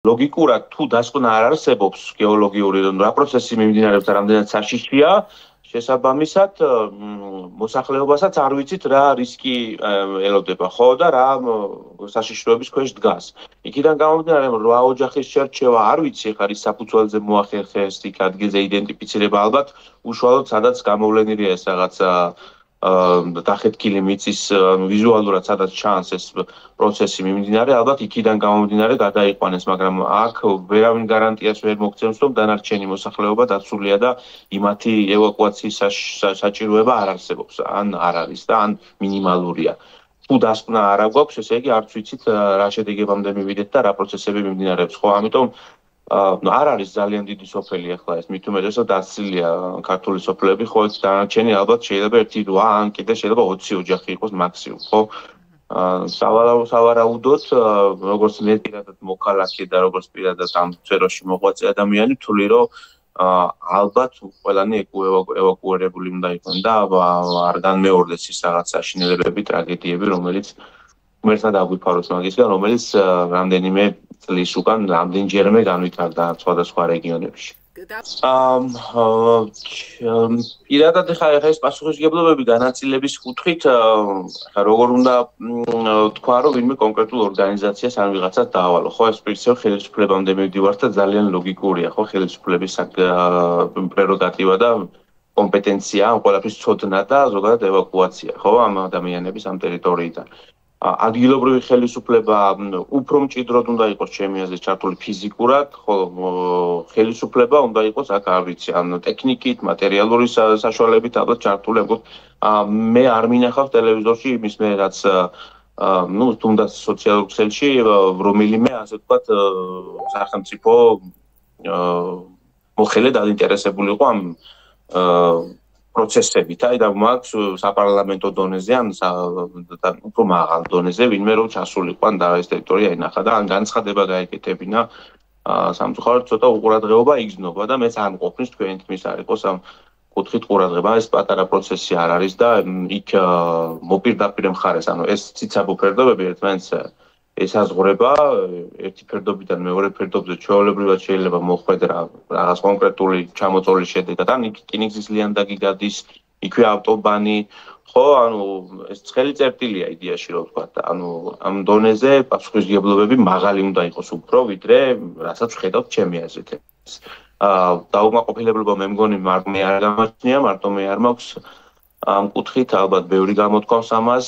ლოგიკურად თუ დასკვნა არ არსებობს გეოლოგიური რა პროცესი მიმდინარეობს და რამდენად საშიშია, შესაბამისად მოსახლეობასაც არ ვიცით რა რისკი ელოდება ხო და რა საშიშროების ქვეშ დგას. იქიდან გამომდინარე, რომ 8 ოჯახის შერჩევა არ ვიცი, ხარ ის საფუძველზე მოახერხეს, იქ ადგილზე იდენტიფიცირება ალბათ უშუალოდ სადაც გამოვლენილია ეს რაღაცა დახეთქილი მიწის ვიზუალურად სადაც ჩანს ეს პროცესი მიმდინარე, ალბათ იქიდან გამომდინარე გადაიყვანეს, მაგრამ აქ ვერავინ გარანტიას ვერ მოგცემს, რომ დანარჩენი მოსახლეობა დაცულია და იმათი ევაკუაციის საჭიროება არ არსებობს, ან არ არის და ან მინიმალურია. თუ დასკვნა არ აქვს, ესე იგი არც ვიცით რა შედეგებამდე მივიდეთ და რა პროცესები მიმდინარეობს, ხო? ამიტომ არ არის ძალიან დიდი სოფელი ახლა ეს, მით უმეტესად დაცლილია ქართული სოფლები, ხო, დანარჩენი ალბათ შეიძლება 1-8 ან კიდე შეიძლება 20 ოჯახი იყოს მაქსიმუმ, ხო? სავარაუდოდ, როგორც მე პირადად მოქალაქე და როგორც პირადად ამ სფეროში მოღვაწე ადამიანი, ვთვლი, რომ ალბათ ყველანი ევაკუირებული უნდა იყვნენ და არ განმეორდეს ის რაღაც საშინელებები, ტრაგედიები, რომელიც ღმერთმა დაგვიფაროს მაგისგან, რომელიც რამდენიმე წლის უკან რამდენჯერმე განვითარდა სხვადასხვა რეგიონებში. პირადად ხა ეს პასუხისმგებლობები განაწილების კუთხით როგორ უნდა თქვა, რომ ვინმე კონკრეტულ ორგანიზაციას ან ვიღაცას დაავალო, ხო, ეს პირისეულ ხელისუფლებამდე მივდივართ და ძალიან ლოგიკურია, ხო, ხელისუფლების პრეროგატივა და კომპეტენცია, ამ ყველაფრის ცოდნა და ზოგადად ევაკუაცია, ხო, ამ ადამიანების ამ ტერიტორიიდან. ადგილობრივი ხელისუფლება უფრო მჭიდროდ უნდა იყოს ჩემი აზრით ჩართული ფიზიკურად, ხოლო ხელისუფლება უნდა იყოს აქ არ ვიცი, ან ტექნიკით, მატერიალური საშუალებით ალბათ ჩართული. მე არ მინახავს ტელევიზორში იმის მე რაც თუნდაც სოციალურ ქსელში რომელიმე ასე ვთქვათ სახელმწიფო მოხელე დაინტერესებული იყო ამ პროცესებით, და მაქვს საპარლამენტო დონეზე ან უფრო მაღალ დონეზე ვინმე რომ ჩასულიყო და ეს ტერიტორია ინახა და ან განცხადება გაეკეთებინა სამწუხაროდ ცოტა უყურადღება იგრძნობა და მეც არ მყოფნის თქვენი თქმის არ იყოს ამ კუთხით ყურადღება, ეს პატარა პროცესი არ არის და იქ მოპირდაპირე მხარეს, ანუ ეს ციცაბო ფერდობები ერთმანეთს ესაზღვრება, ერთი ფერდობიდან მეორე ფერდობზე ჩვეულებრივად შეიძლება მოხვედრა რაღაც კონკრეტული ჩამოწოლის შედეგად, ან იქ რკინიგზის ლიანდაგი გადის, იქვე ავტობანი, ხო, ანუ ეს ცხელი წერტილია იდეაში, რომ ვთქვა, ანუ ამ დონეზე პასუხისმგებლობები მაღალი უნდა იყოს უფრო, ვიდრე რასაც ვხედავთ ჩემი აზრით. დაუმაყოფილებლობა მე მგონი მე არ გამაჩნია, მარტო მე არ მაქვს ამ კუთხით ალბათ ბევრი გამოთქვამს ამას.